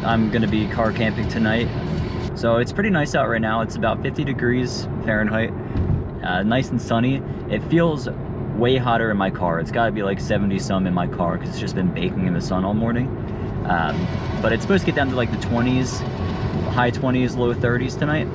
I'm gonna be car camping tonight. So it's pretty nice out right now. It's about 50 degrees Fahrenheit, nice and sunny. It feels way hotter in my car. It's gotta be like 70 some in my car because it's just been baking in the sun all morning. But it's supposed to get down to like the 20s, high 20s, low 30s tonight.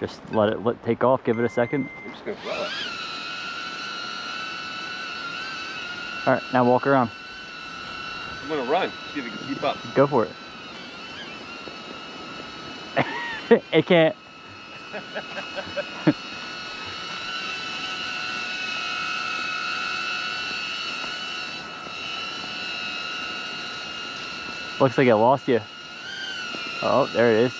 Just let it take off, give it a second. I'm just gonna throw it. All right, now walk around. I'm gonna run, see if it can keep up. Go for it. It can't. Looks like it lost you. Oh, there it is.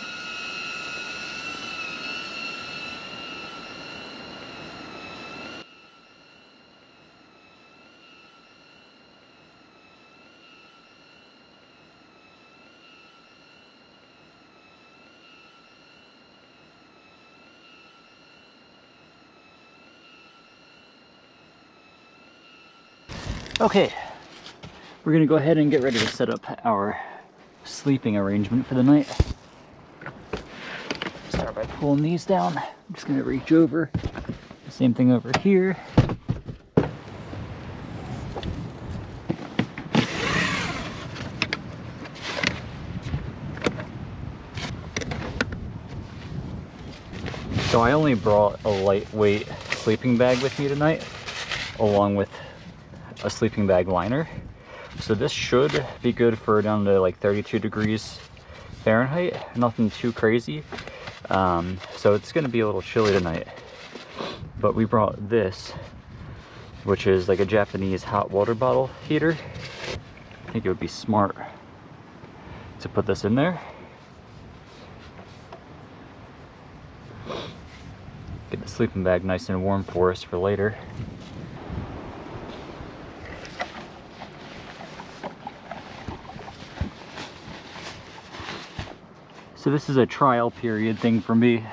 Okay, we're gonna go ahead and get ready to set up our sleeping arrangement for the night. Start by pulling these down. I'm just gonna reach over. Same thing over here. So I only brought a lightweight sleeping bag with me tonight, along with a sleeping bag liner. So this should be good for down to like 32 degrees Fahrenheit, nothing too crazy. So it's gonna be a little chilly tonight. But we brought this, which is like a Japanese hot water bottle heater. I think it would be smart to put this in there. Get the sleeping bag nice and warm for us for later. So this is a trial period thing for me.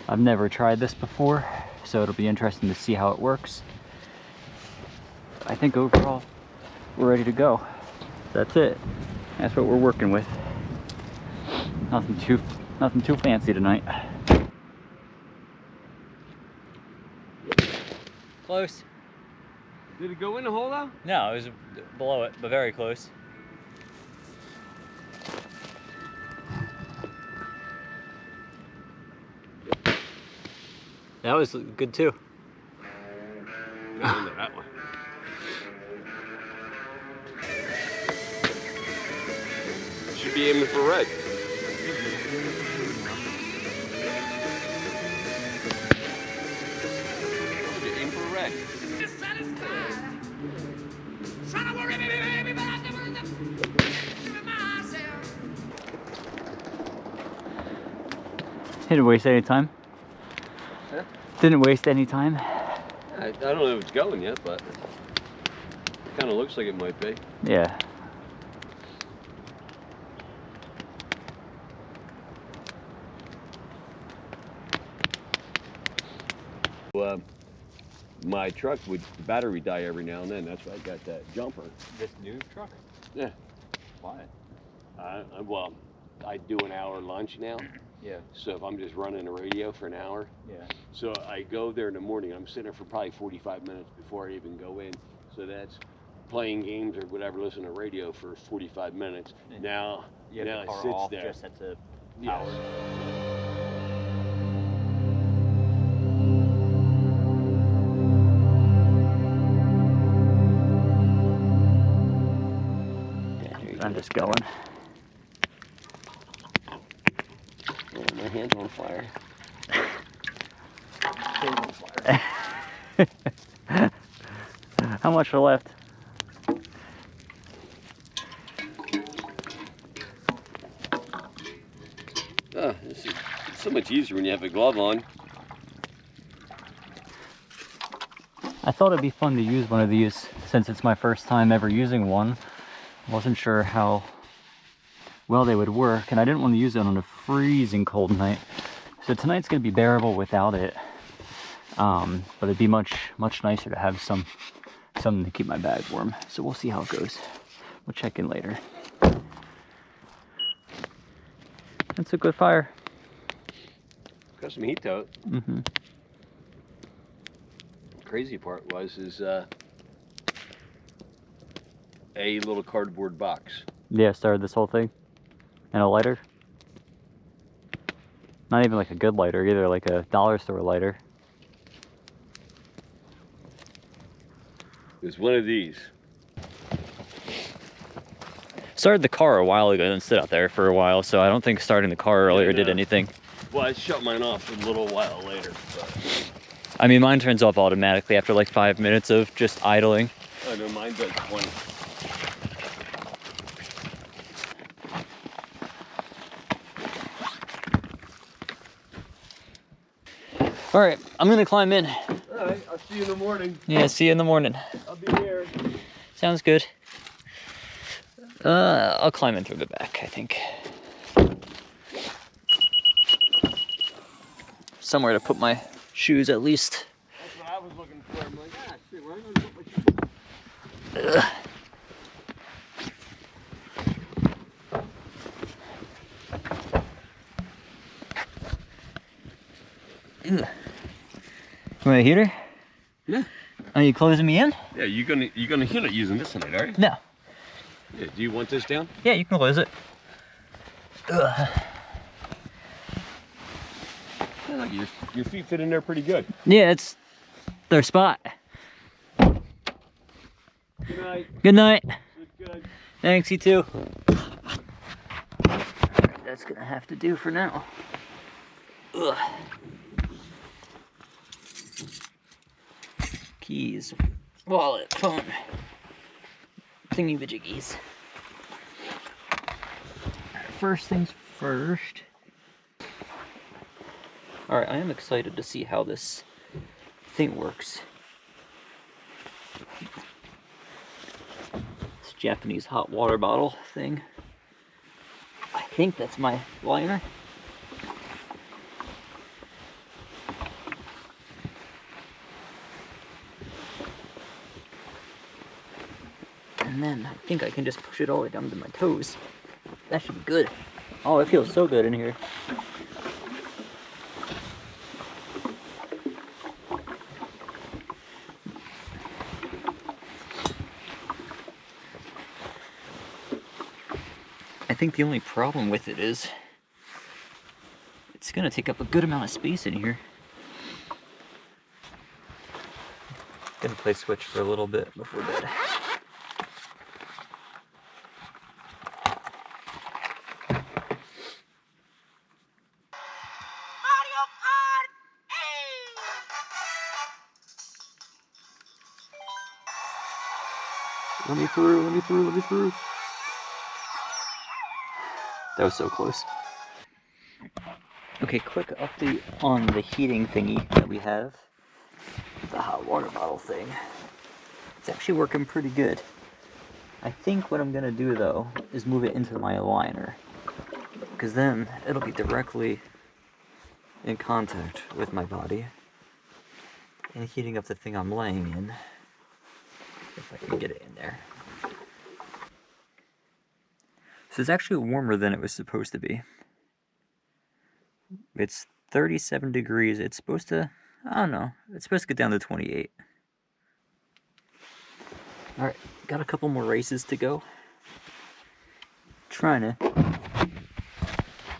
I've never tried this before, so it'll be interesting to see how it works. I think overall, we're ready to go. That's it. That's what we're working with. Nothing too fancy tonight. Close. Did it go in the hole though? No, it was below it, but very close. That was good too. Go into that one. Should be aiming for red. Aim for red. Didn't waste any time. Huh? Didn't waste any time. I don't know if it's going yet, but it kind of looks like it might be. Yeah. My truck would battery die every now and then. That's why I got that jumper. This new truck? Yeah. Why? Well, I do an hour lunch now. Yeah. So if I'm just running the radio for an hour. Yeah. So I go there in the morning. I'm sitting there for probably 45 minutes before I even go in. So that's playing games or whatever, listening to radio for 45 minutes. And now you have now the it car sits off there. just at the Yes. power. I'm just going. Oh, my hand's on fire. How much are left? Oh, it's so much easier when you have a glove on. I thought it'd be fun to use one of these since it's my first time ever using one. I wasn't sure how well they would work, and I didn't want to use it on a freezing cold night. So tonight's gonna be bearable without it. But it'd be much nicer to have something to keep my bag warm. So we'll see how it goes. We'll check in later. That's a good fire. Got some heat to it. Mm-hmm. Crazy part is a little cardboard box. Yeah, started this whole thing. And a lighter. Not even like a good lighter either, like a dollar store lighter. It was one of these. Started the car a while ago and stood out there for a while, so I don't think starting the car earlier did anything. Well, I shut mine off a little while later. But... I mean, mine turns off automatically after like 5 minutes of just idling. I know mine does 20. All right, I'm gonna climb in. All right, I'll see you in the morning. Yeah, see you in the morning. I'll be here. Sounds good. I'll climb in through the back, I think. Somewhere to put my shoes at least. That's what I was looking for. I'm like, shit, where am I gonna put my shoes? You want a heater? Yeah. Are you closing me in? Yeah, you're gonna you're not using this tonight, are you? No. Yeah, do you want this down? Yeah, you can close it. Ugh. Yeah, look, your feet fit in there pretty good. Yeah, it's their spot. Good night. Good night. Good. Thanks, you too. Alright, that's gonna have to do for now. Ugh. Keys, wallet, phone, thingy-majiggies. First things first. Alright, I am excited to see how this thing works. This Japanese hot water bottle thing. I think that's my liner. And then I think I can just push it all the way down to my toes. That should be good. Oh, it feels so good in here. I think the only problem with it is it's gonna take up a good amount of space in here. Gonna play Switch for a little bit before bed. Let me through, let me through, let me through. That was so close. Okay, quick update on the heating thingy that we have. The hot water bottle thing. It's actually working pretty good. I think what I'm gonna do though is move it into my liner, because then it'll be directly in contact with my body and heating up the thing I'm laying in. If I can get it in there. So it's actually warmer than it was supposed to be. It's 37 degrees. It's supposed to, I don't know, it's supposed to get down to 28. Alright, got a couple more races to go. Trying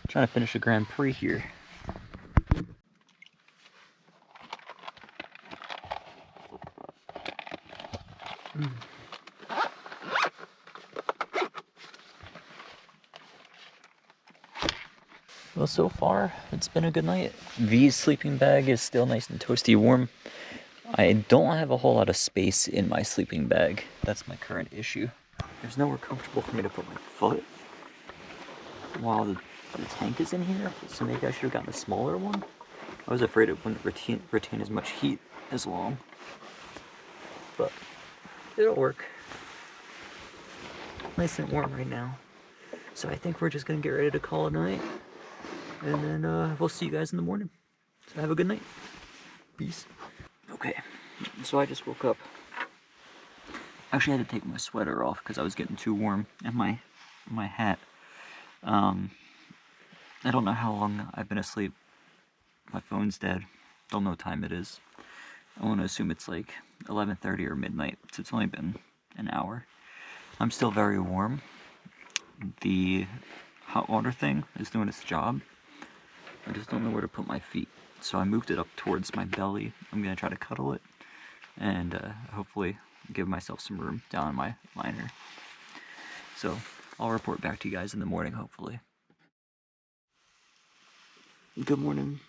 to finish a Grand Prix here. Well, so far, it's been a good night. V's sleeping bag is still nice and toasty warm. I don't have a whole lot of space in my sleeping bag. That's my current issue. There's nowhere comfortable for me to put my foot while the tank is in here, so maybe I should have gotten a smaller one. I was afraid it wouldn't retain as much heat as long, but it'll work. Nice and warm right now. So I think we're just gonna get ready to call it a night, and then we'll see you guys in the morning. So have a good night. Peace. Okay, so I just woke up. Actually, I had to take my sweater off because I was getting too warm, and my hat. I don't know how long I've been asleep. My phone's dead. Don't know what time it is. I want to assume it's like 11:30 or midnight, so it's only been an hour. I'm still very warm. The hot water thing is doing its job. I just don't know where to put my feet. So I moved it up towards my belly. I'm going to try to cuddle it and hopefully give myself some room down in my liner. So I'll report back to you guys in the morning, hopefully. Good morning.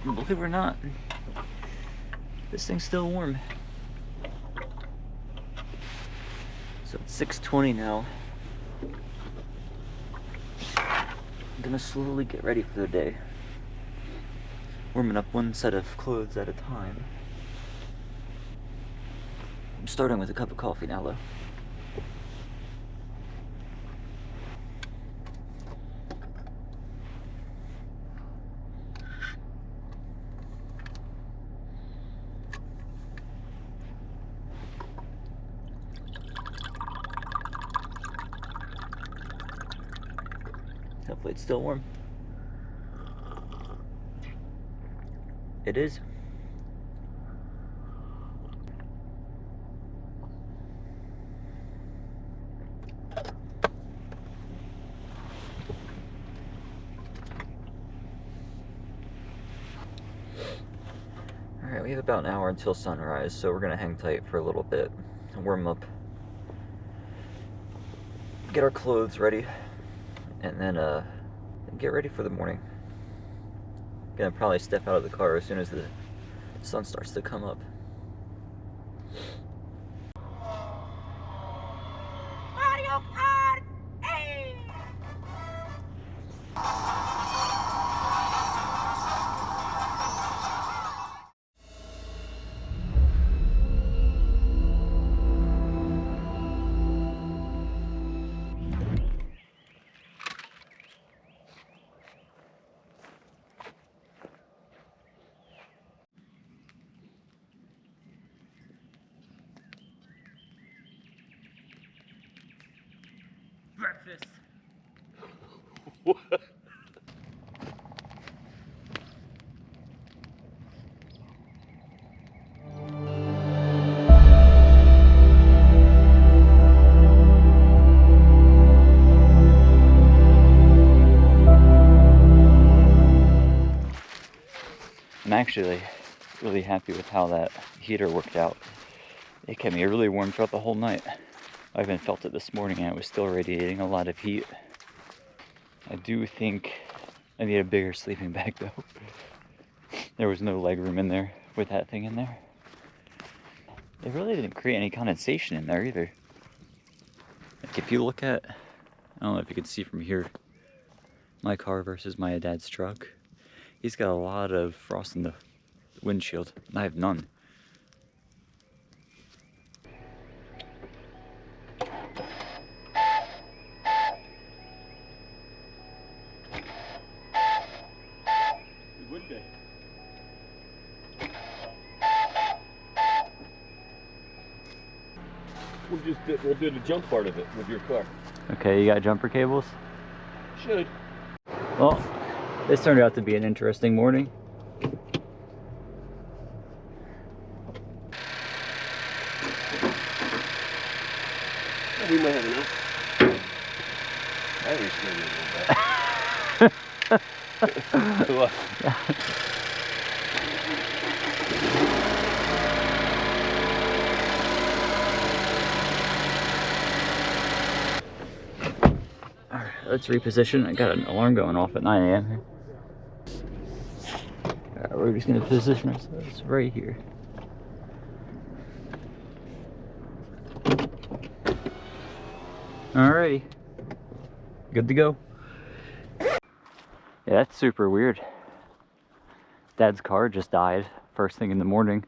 Believe it or not, this thing's still warm. So it's 6:20 now. I'm gonna slowly get ready for the day. Warming up one set of clothes at a time. I'm starting with a cup of coffee now, though. Hopefully it's still warm. It is. Alright, we have about an hour until sunrise, so we're gonna hang tight for a little bit and warm up. Get our clothes ready, and then get ready for the morning. Gonna probably step out of the car as soon as the sun starts to come up. Mario Kart! Hey! Breakfast. What? I'm actually really happy with how that heater worked out. It kept me really warm throughout the whole night. I even felt it this morning and it was still radiating a lot of heat. I do think I need a bigger sleeping bag though. There was no leg room in there with that thing in there. It really didn't create any condensation in there either. Like if you look at, I don't know if you can see from here, my car versus my dad's truck. He's got a lot of frost in the windshield. I have none. It would be. We'll do the jump part of it with your car. Okay, you got jumper cables? Should. Well, this turned out to be an interesting morning. We might have enough. Battery's maybe a little bit. Look. let's reposition. I got an alarm going off at 9 a.m. here. Alright, we're just gonna position ourselves right here. Alrighty, good to go. Yeah, that's super weird. Dad's car just died first thing in the morning.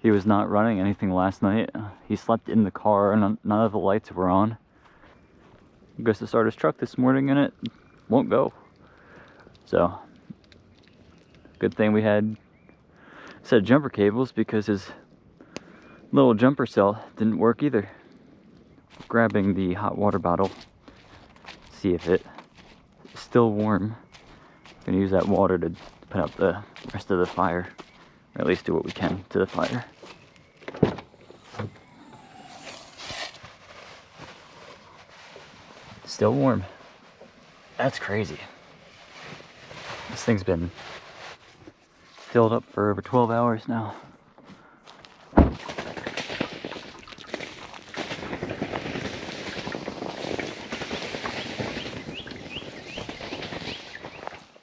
He was not running anything last night. He slept in the car and none of the lights were on. He goes to start his truck this morning and it won't go. So, good thing we had a set of jumper cables because his little jumper cell didn't work either. Grabbing the hot water bottle, see if it's still warm. Gonna use that water to put out the rest of the fire, or at least do what we can to the fire. Still warm. That's crazy. This thing's been filled up for over 12 hours now.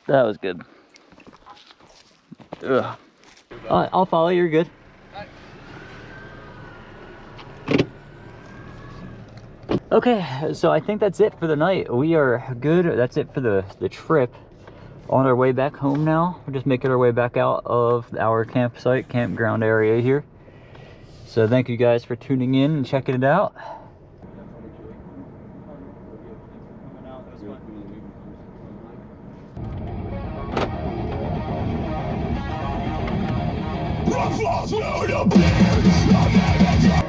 That was good. Ugh. I'll follow, you're good. Okay, so I think that's it for the night. We are good. That's it for the trip. On our way back home now. We're just making our way back out of our campsite, campground area here. So thank you guys for tuning in and checking it out. Falls through the beard.